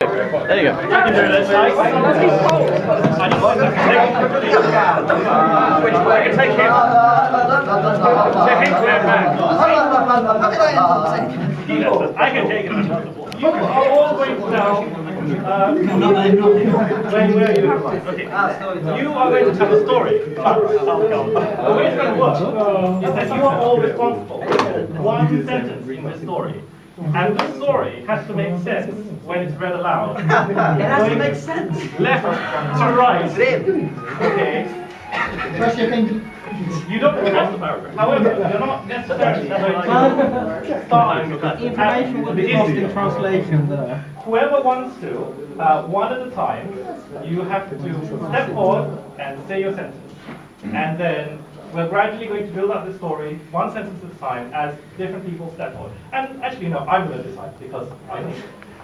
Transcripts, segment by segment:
There you go. I can do this. I can take him. Take him back. I can take him. You are all going down. Where are you? Okay. You are going to tell a story. The way it's going to work is that you are all responsible for one sentence in the story. And the story has to make sense when it's read aloud. It has to make sense. Left to right. Okay. You don't have the paragraph. However, you're not necessarily going to start. Information will be lost in translation there. Whoever wants to, one at a time, you have to step forward and say your sentence. And then we're gradually going to build up the story, one sentence at a time, as different people step forward. And actually, no, I'm going to decide, because I think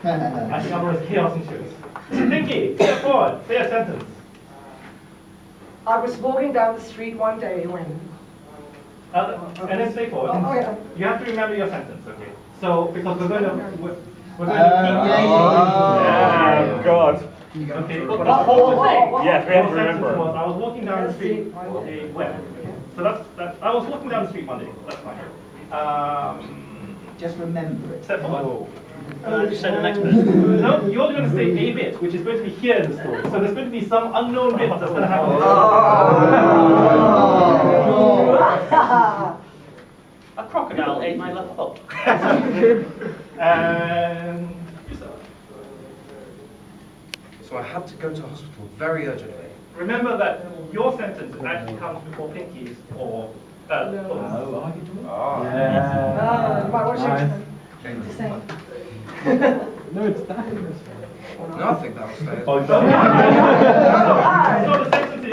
otherwise chaos ensues. Pinky, step forward, say a sentence. I was walking down the street one day when... And then stay forward. Oh, yeah. You have to remember your sentence, okay? So, because we're going to... Oh, God. Okay, but the whole thing. Yes, we have to remember. I was walking down the street one day when. So that's I was walking down the street one day. That's fine. Just remember it. Step forward. Just say the next bit. No, you're going to say a bit, which is going to be here in the story. So there's going to be some unknown bit that's going to happen. A crocodile ate my left foot. And So I had to go to hospital very urgently. remember that your sentence actually comes before Pinky's or Why was No, it's that. No, I think that was fair. So the sentence is...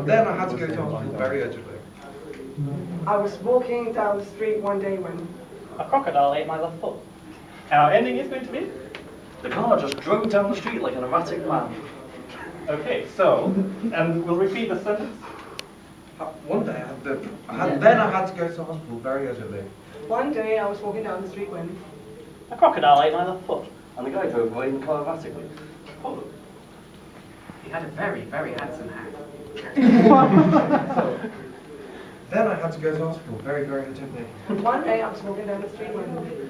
Then I had to go to hospital very urgently. I was walking down the street one day when... A crocodile ate my left foot. Our ending is going to be... The car just drove down the street like an erratic man. Okay, so, and we'll repeat the sentence. One day I had to go to hospital very urgently. One day I was walking down the street when... A crocodile ate my left foot, and the guy drove away in the car erratically. Hold on. He had a very, very handsome hat. Then I had to go to hospital very, very urgently. One day I was walking down the street when...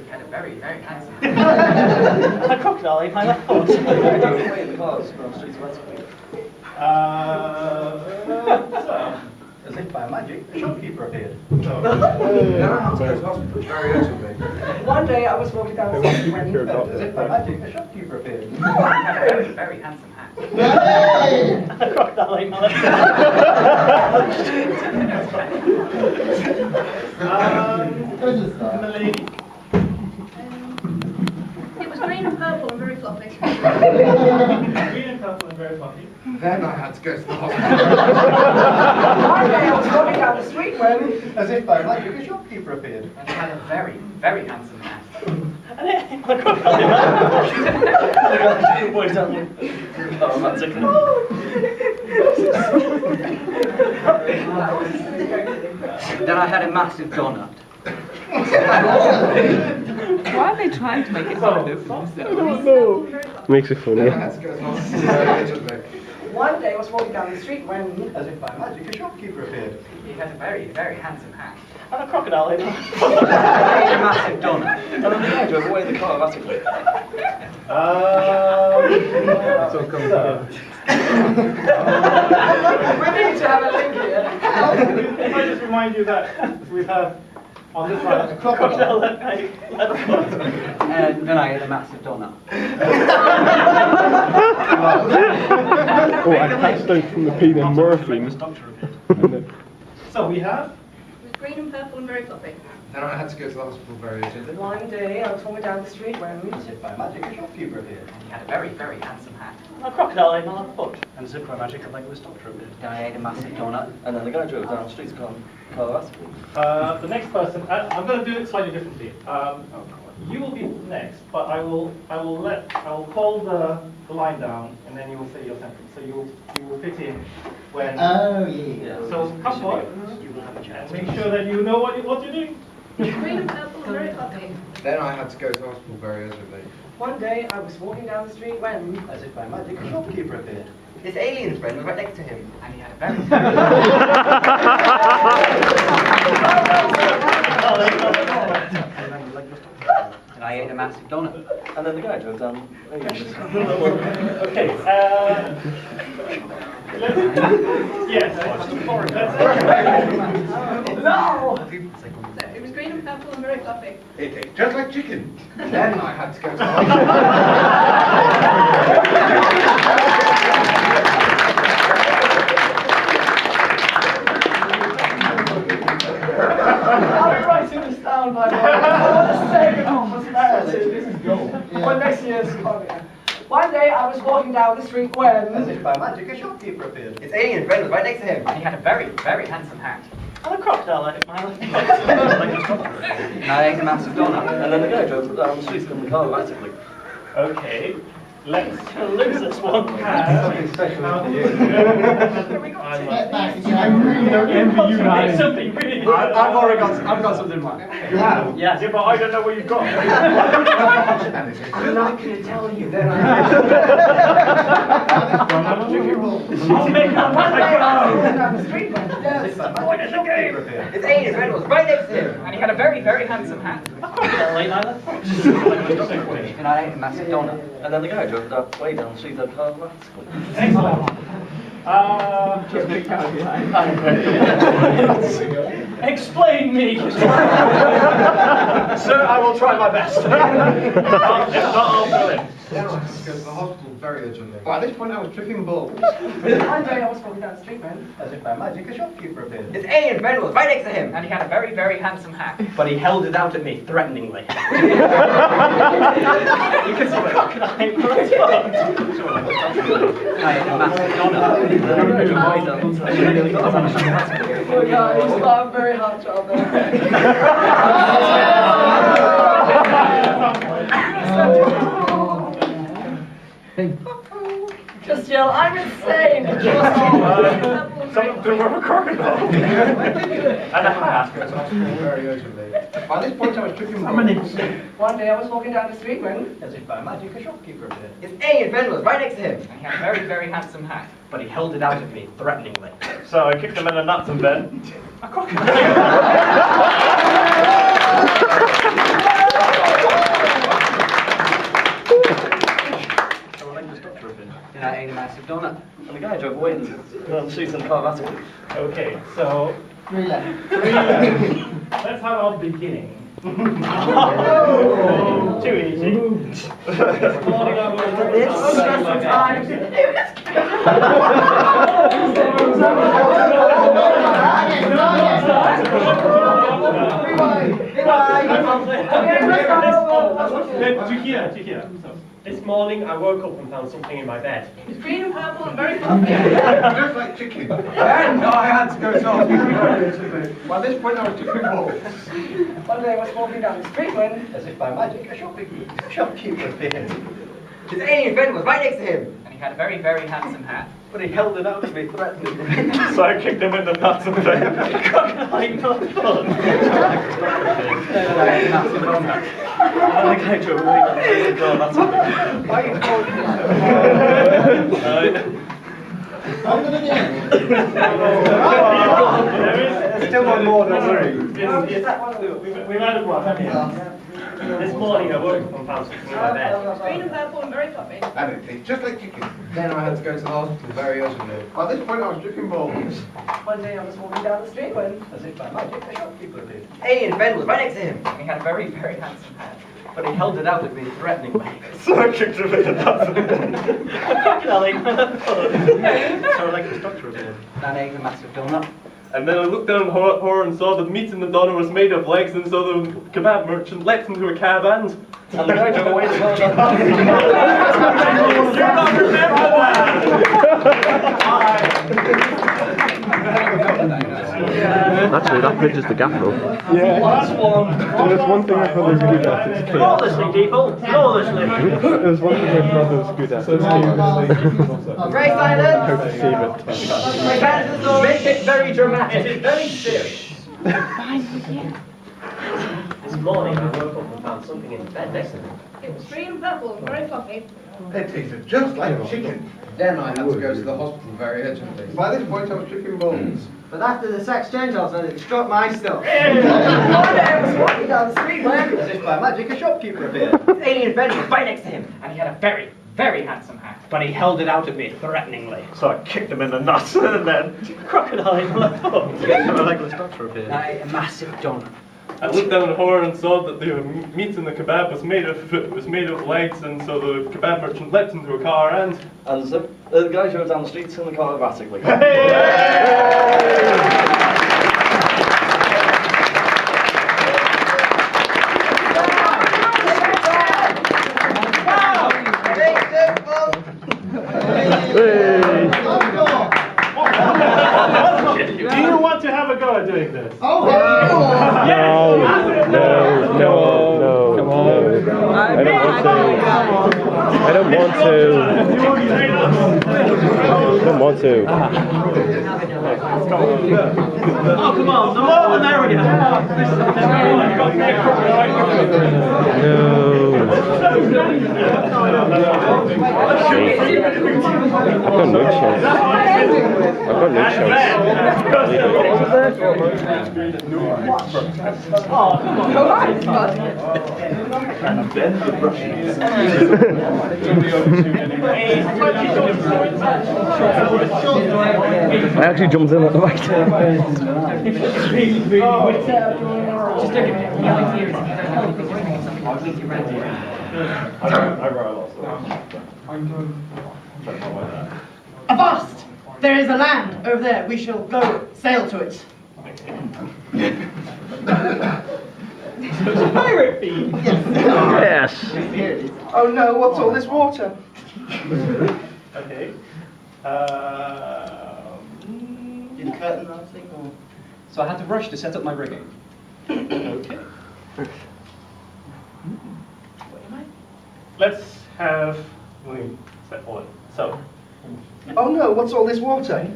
He had a very, very handsome hat. A crocodile ate my left foot, and the guy drove away in the car down the street erratically. As if by magic, the shopkeeper appeared. Then I had to go to hospital very urgently. One day I was walking down the street when... As if by magic, the shopkeeper appeared. He had a very, very handsome hat. A crocodile ate my left The lady. It was green and purple and very fluffy. Green and purple and very fluffy. Then I had to go to the hospital. One day I was walking down the street when... As if by magic, a shopkeeper appeared. And he had a very, very handsome hat. A crocodile ate my left foot. Boys down there. Oh, that's okay. Then I had a massive donut. Why are they trying to make it So, Makes it funny. Then I had to go to the hospital very urgently. One day I was walking down the street when... As if by magic, a shopkeeper appeared. He had a very, very handsome hat. And a crocodile ate my left foot. He ate a massive donut. And then the guy drove away in the car erratically. So come on. We need to have a link here. If I just remind you that we have on this one a Crocodile left foot. And then I ate a massive donut. Oh, I passed out from the pain and morphine. So we have... It was green and purple and very fluffy. Then I had to go to the hospital very urgently. One day I was walking down the street when... As if by magic, a shopkeeper appeared. He had a very, very handsome hat. A crocodile ate my left foot. And zip by magic, a legless doctor appeared. Then I ate a massive donut. And then the guy drove down the street car erratically. the next person, I'm going to do it slightly differently. You will be next, but I will call the line down, and then you will say your sentence. So you will fit in when. Oh yeah. So come forward and make sure that you know what you're doing. Green and purple and very fluffy. Then I had to go to hospital very urgently. One day I was walking down the street when, As if by magic, a shopkeeper appeared. His alien friend was right next to him, and he had a very, and I ate a massive donut. And then the guy drove down. Okay, yes. no! It was green and purple and very fluffy. It tastes just like chicken. Then I had to go to the I'll be writing this down, by the way. I want to save it for posterity. For next year's coming. One day I was walking down the street As when, if by magic, a shopkeeper appeared. His alien friend was right next to him, and he had a very, very handsome hat. And a crocodile ate my And I ate a massive donut. And then the guy drove down the street in the car automatically. Okay, let's Lose this one. Something special for you. I don't envy you guys. something really. I've already got something in mind. You have? Yes, yeah, but I don't know what you've got. I'm not going to tell you. Then I'll make up one day I was walking my down the street when, yes, a shopkeeper appeared. His alien friend was right next to him, and he had a very, very handsome hat. And I ate a massive donut. And then the guy drove that way down the street in the car automatically. Excellent. Just pick out the line. Explain me. Sir, I will try my best. I'll fill in. Then I had to go to the hospital very urgently. By this point I was tripping balls. one day I was walking down the street when, As if by magic, a shopkeeper appeared. His alien friend was right next to him, and he had a very, very handsome hat. But he held it out at me threateningly. You can see the crocodile. I ate a massive donut. And then the guy drove way down the street automatically. oh God, he's got a very hard job Just yell, I'm insane! Something to do with a crocodile. And a hat. Very urgently. By this point I was tripping How balls. many? One day I was walking down the street when, As if by magic, a shopkeeper appeared. His alien friend was right next to him, and he had a very, very handsome hat. But he held it out at me threateningly. So I kicked him in the nuts and then a crocodile. And I ate a massive donut. And the guy drove away down the street in the car automatically. Okay, so 3 left. let's have our beginning. Too easy. it's just the time. This morning I woke up and found something in my bed. It was green and purple and very fluffy. Just like chicken. Then I had to go to the hospital. By this point I was tripping balls. One day I was walking down the street when, As if by magic, a shopkeeper appeared. His alien friend was right next to him, and he had a very, very handsome hat. But he held it out to me threateningly. So I kicked him in the nuts and then Crocodile not fun. And I ate a massive donut. And then the guy drove away down the street in the car automatically. There's still one more, don't worry. We've had one, haven't we? This morning I woke up and found something in my bed. It was green and purple and very fluffy. And it tastes just like chicken. Then I had to go to the hospital very urgently. By this point I was tripping balls. one day I was walking down the street when, As if by magic, a shopkeeper appeared. Alien friend was right next to him, and he had a very, very handsome hat. But he held it out at me threateningly. So I kicked him in the nuts and then Crocodile ate my fun. So like the structure of it. And I ate a massive donut. And then I looked down horror and saw that meat in the donut was made of legs, and so the kebab merchant leapt into a cab and And the guy drove away as well. you not remember Actually, that bridges the gap though. Yeah. Last one. There's one thing my brother's good at, it's clear. Flawlessly, people. Flawlessly. There's one thing my brother's good at, it's clear. Very silent. How to save it. My parents' story. Make it very dramatic. It is very serious. This morning I woke up and found something in bed next to me. It was green and purple and very fluffy. It tasted just like chicken. Then I had to go to the hospital very urgently. By this point I was tripping balls. But after the sex change, I said it struck my stuff. One day I was walking down the street when, as if by magic, a shopkeeper appeared. His alien friend was right next to him, and he had a very, very handsome hat. But he held it out at me threateningly, so I kicked him in the nuts, and then crocodile ate my thought. And a legless doctor appeared. A massive donut. I looked down the horror and saw that the meat in the kebab was made of legs, and so the kebab merchant leapt into a car and the guy drove down the streets in the car erratically. do you want to have a go at doing this? No, come on. I don't want to. Oh, come on, the more the merrier. I've got no chance. I actually jumped in at the back. Avast! There is a land over there. We shall go sail to it. It's a pirate theme. Yes. Oh no, what's all this water? Okay. In curtain dancing or? So I had to rush to set up my rigging. Okay. Let's have. Let me set forward. So. Oh no, what's all this water?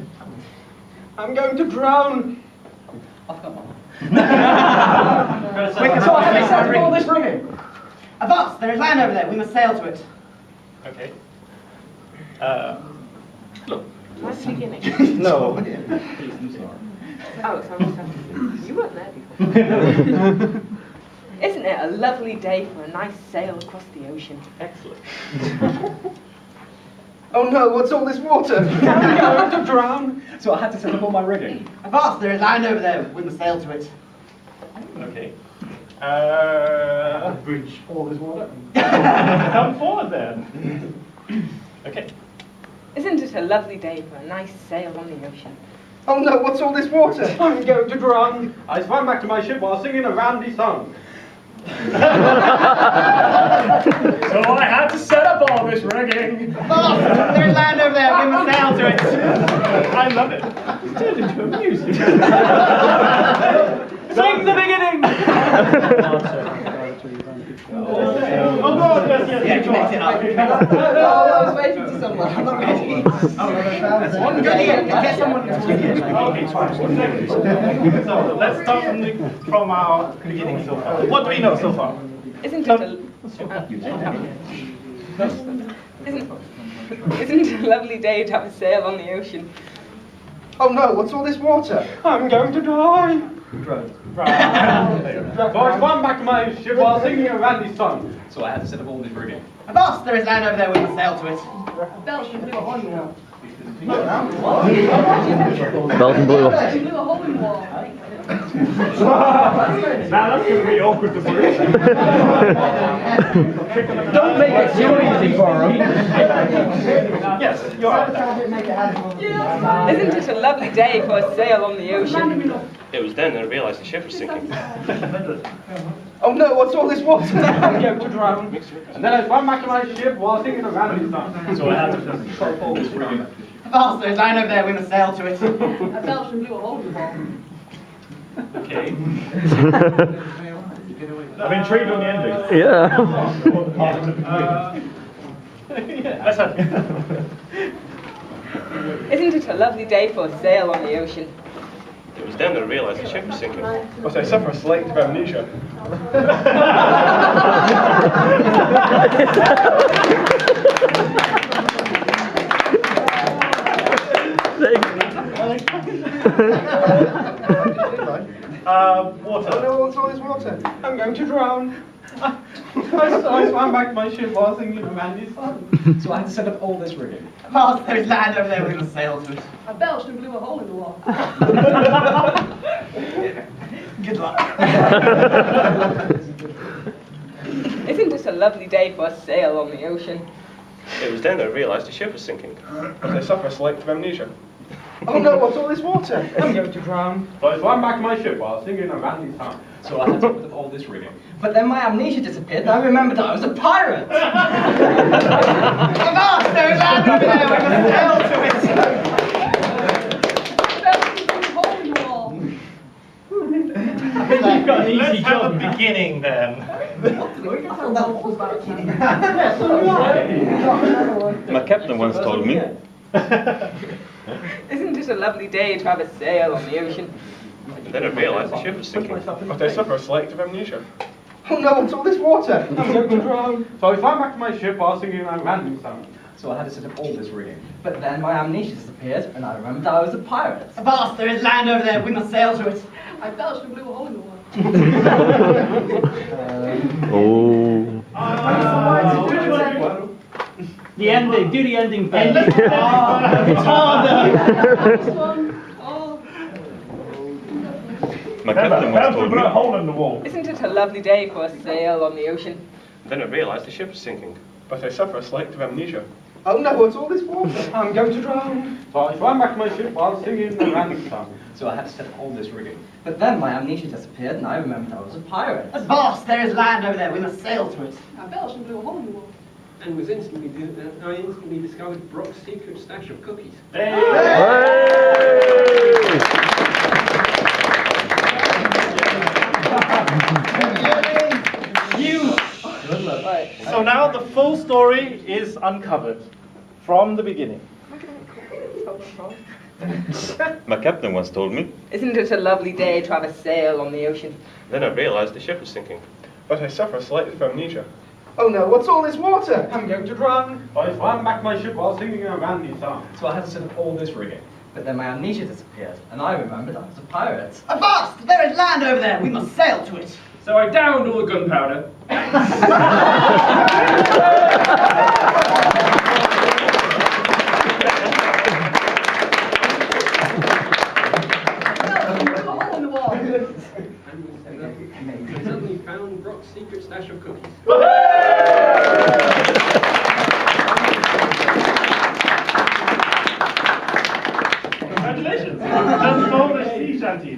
I'm going to drown. I've got one. So I have to set up all this rigging. Avast! There is land over there. We must sail to it. Okay. Right at the beginning. No. Oh, you weren't there before. Isn't it a lovely day for a nice sail across the ocean? Excellent. Oh no, what's all this water? I'm going to drown. So I had to set up all my rigging. Avast! There is land over there. We must sail to it. Okay. Bridge all this water. Come forward then. Okay. Isn't it a lovely day for a nice sail on the ocean? Oh no, what's all this water? I'm going to drown. I swam back to my ship while singing a randy song. So I had to set up all this rigging. Avast! There is land over there. We must sail to it. I love it. It's turned into a music. Sing the beginning! Oh God, yes, Connect it up. I was waiting for someone. I'm not ready. Get someone to Okay, fine. So let's start from our beginning so far. What do we know so far? Isn't it a isn't it a lovely day to have a sail on the ocean? Oh no, what's all this water? I'm going to die. So I swam back to my ship while singing a randy song. So I had to set up all this rigging. Avast! There is land over there. We must sail to it. Belgium blew a hole in the wall. Belgium blew up. Belgium blew a hole in the wall. Now that's going to be awkward to believe. Don't make it too easy for him. Yes, you're right. Isn't it a lovely day for a sail on the ocean? It was then that I realised the ship was sinking. Oh no, what's all this water? I'm going to drown. And then I swam back to my ship while singing a randy song. So I had to set up all this rigging. Avast! There is land over there. We must sail to it. A Belgian blew a hole in the wall. Okay. I'm intrigued on the ending. Yeah. Let's have Isn't it a lovely day for a sail on the ocean? It was then I realised the ship was sinking. But I suffer selective amnesia. Water. Oh no, what's all this water? I'm going to drown. I swam back to my ship while singing a Randy's song. So I had to set up all this rigging. Past there's land over there, we're going to sail to it. I belched and blew a hole in the wall. Good luck. Isn't this a lovely day for a sail on the ocean? It was then that I realised the ship was sinking. But I suffer selective amnesia. Oh no, what's all this water? I'm going to drown. So I swam back to my ship while singing a Randy's song. So I had to put up all this rigging. But then my amnesia disappeared and I remembered that I was a pirate. Avast, there's land over there, we're going to sail to it. I belched and blew a hole in the wall. You've got an easy job. Let's have a beginning then. My captain once told me. Isn't it a lovely day to have a sail on the ocean? And then I realised the ship was sinking. But I suffer selective amnesia. Oh no, what's all this water? I'm going to drown. So I swam back to my ship while singing a Randy's song. So I had to set up all this rigging. But then my amnesia disappeared and I remembered that I was a pirate. Avast, there is land over there, we must sail to it. I belched and blew a hole in the wall. The ending. Do the ending bit. Next one. Oh. My captain once told me. a hole in the wall. Isn't it a lovely day for a sail on the ocean? Then I realised the ship was sinking. But I suffer selective amnesia. Oh no, what's all this water? I'm going to drown. So I swam back to my ship while singing a Randy's song. So I had to set up all this rigging. But then my amnesia disappeared and I remembered I was a pirate. Avast, there is land over there, we must sail to it. I belched and blew a hole in the wall. And I instantly discovered Brock's secret stash of cookies. So now the full story is uncovered from the beginning. My captain once told me. Isn't it a lovely day to have a sail on the ocean? Then I realised the ship was sinking. But I suffer selective amnesia. Oh no, what's all this water? I'm going to drown. So I swam back to my ship while singing a Randy's song. So I had to set up all this rigging. But then my amnesia disappeared and I remembered I was a pirate. Avast, there is land over there, we must sail to it. So I downed all the gunpowder. I suddenly found Brock's secret stash of cookies. Congratulations! Just stole the sea shanty.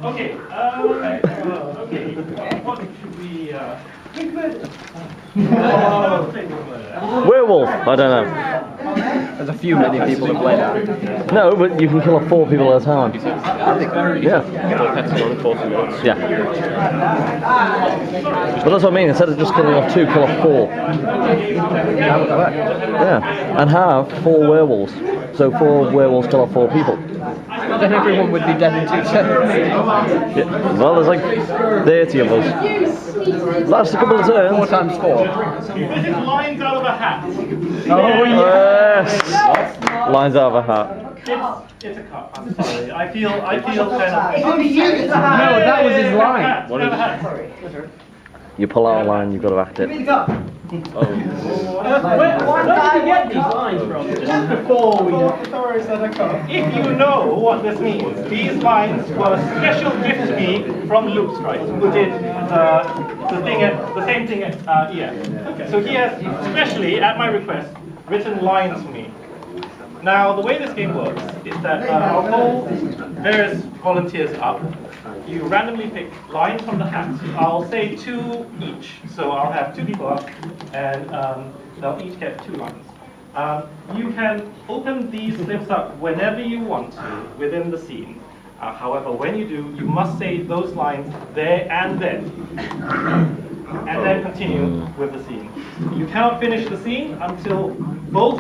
Okay. Okay. What should we? Werewolf. I don't know. There's a few many people that play that. No, but you can kill 4 people at a time. Yeah. Yeah. But that's what I mean. Instead of just killing off 2, kill off 4. Yeah. And have 4 werewolves. So 4 werewolves kill off 4 people. Then everyone would be dead in 2 seconds. Yeah. Well, there's like 30 of us. Last a couple of turns. 4 times 4. This is lines out of a hat. Oh yes. Lines out of a hat. It's a cut. I'm sorry. I feel kind of. No, that was his line. What is it? You pull out a line, you've got to act it. Where did you get these lines from? Just before we If you know what this means, these lines were a special gift to me from Loopstrike, who did the same thing at EF. So he has specially, at my request, written lines for me. Now, the way this game works is that I'll call various volunteers up. You randomly pick lines from the hat. I'll say 2 each. So I'll have 2 people up, and they'll each get 2 lines. You can open these slips up whenever you want to within the scene. However, when you do, you must say those lines there and then. And then continue with the scene. You cannot finish the scene until both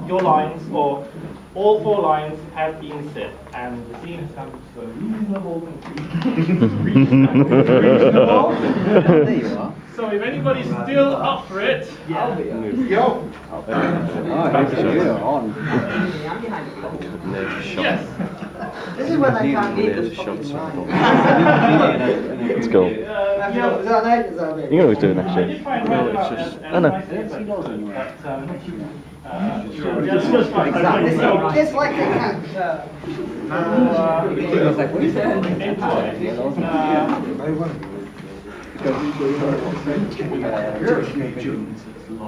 your lines or all 4 lines have been said, and the scene has come to a reasonable conclusion. Reasonable. There you are. So if anybody's still up for it, I'll be Yo! Yes. This is when they can't eat this fucking line. Let's go. Is that an 8? Is that a bit? You can always do it next I year. did find roundabout as I know. a nice thing, but it's just fine. It's like they can't.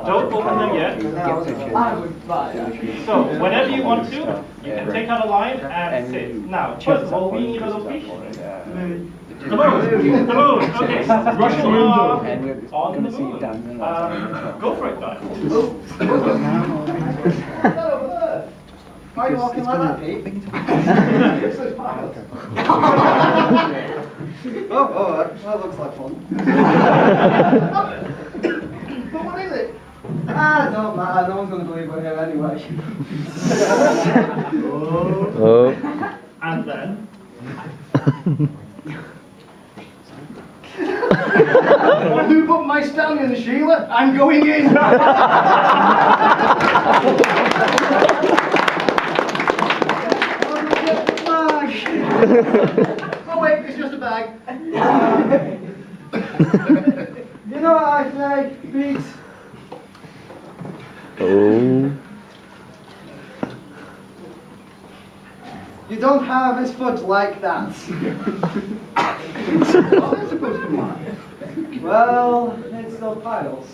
Don't open them yet. So, whenever you want to, you can take out a line and sit. Now, first of all, we need a location. The moon! The moon! Okay, Russian on the moon. Go for it, guys. Why are you walking like that, Pete? Oh, that looks like fun. But what is it? Don't matter, no one's going to believe we're here anyway. Oh. And then... Who put my stallion, Sheila? I'm going in! Oh wait, it's just a bag. You know what I say, Pete? Oh. You don't harvest fudge like that. Well, it's still piles.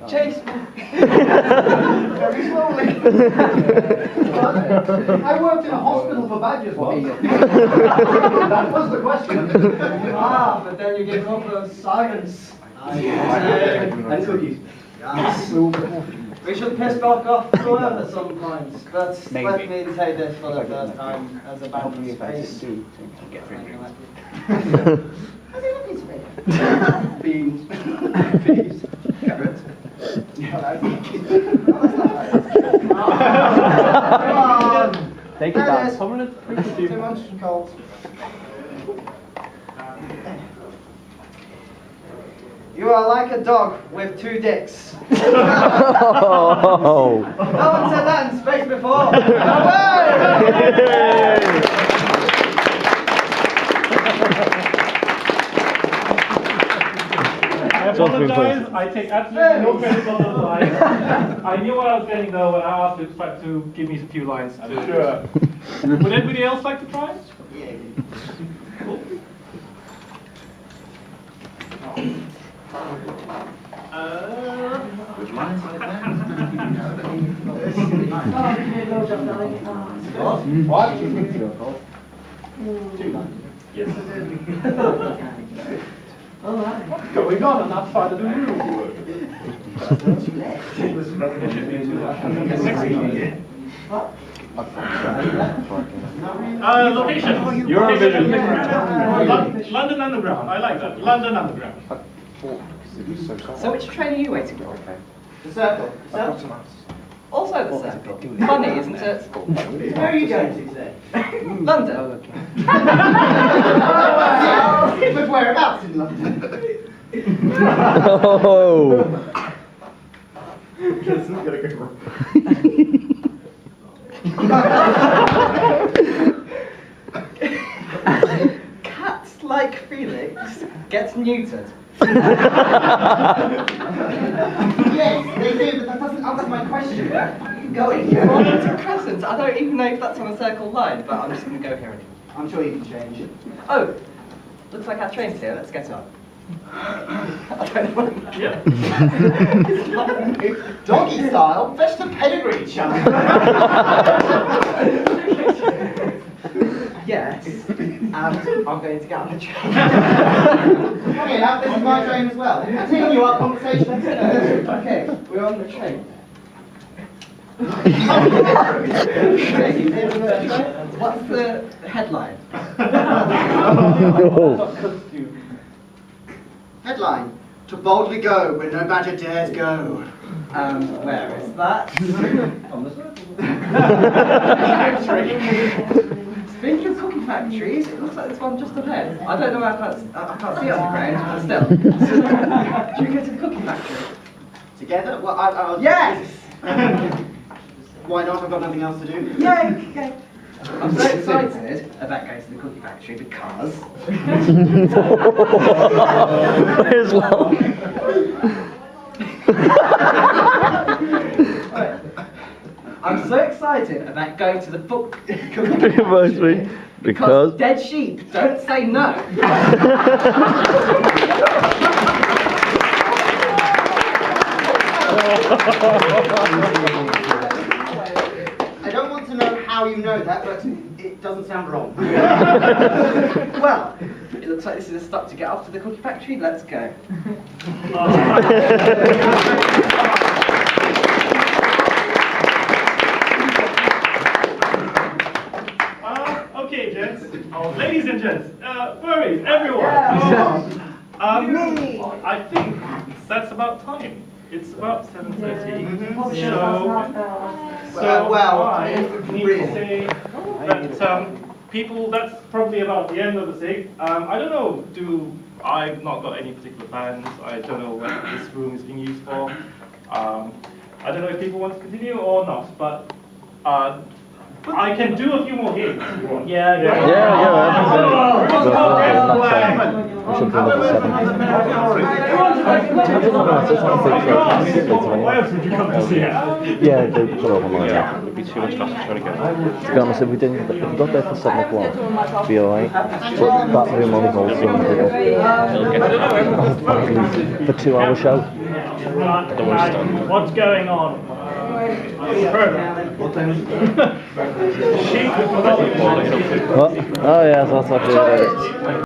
Chase me. Very slowly. I worked in a hospital for badgers once. That was the question. But then you give up those sirens. And cookies. Yes. We should piss back off the world at some point, but let me say this for the first time as a band in space. Beans. Peas. Carrots. Take it down. Too much cold. You are like a dog with 2 dicks. Oh. No one said that in space before. I apologize, I take absolutely no credit on those lines. I knew what I was getting though when I asked him to give me a few lines. Sure. Would anybody else like to try? Yeah. Cool. Which lines? What? 2 lines. Yes. What's going on that side of the room? Location. Eurovision. London Underground. I like that. London Underground. So which train are you waiting for? The circle. Also the circle. Funny, isn't it? Where are you going to today? London. But whereabouts in London? Oh. This is gonna go wrong. Cats like Felix gets neutered. Yes, they do, but that doesn't answer my question. Going. Well, it's a crescent. I don't even know if that's on a circle line, but I'm just going to go here anyway. I'm sure you can change it. Oh, looks like our train's here. Let's get on. I don't know. Yeah. Doggy style, fetch the pedigree, chum. Yes, and I'm going to get on the train. Okay, now this is my train as well. Continue our conversation. Okay, we're on the train. What's the headline? Headline: To boldly go where no badger dares go. Where is that? On the Factory. Speaking of cookie factories, it looks like there's one just ahead. I don't know where I can't see it on the ground, but still. Should we go to the cookie factory? Together? Well, I'll Yes! Why not? I've got nothing else to do. Yay! Okay. I'm so excited about going to the cookie factory because... Where's Long? I'm so excited about going to the book Reminds me. Because. dead sheep don't say no. I don't want to know how you know that, but it doesn't sound wrong. Well, it looks like this is a stop to get off to the cookie factory. Let's go. Okay, gents. Ladies and gents. Furries, everyone. I think that's about time. It's about 7:30. So I need to say that people, that's probably about the end of the sig. I don't know, I've not got any particular plans. I don't know what this room is being used for. I don't know if people want to continue or not, but I can do a few more games if you want. Yeah. We should do another 7. Why else would you come to see it? Yeah, they put it online. Yeah, it would be too much faster trying to get. To be honest, if we got there for 7 o'clock, it'd be alright. But that room only holds some people. For 2 hour show. What's going on? Oh yes, that's actually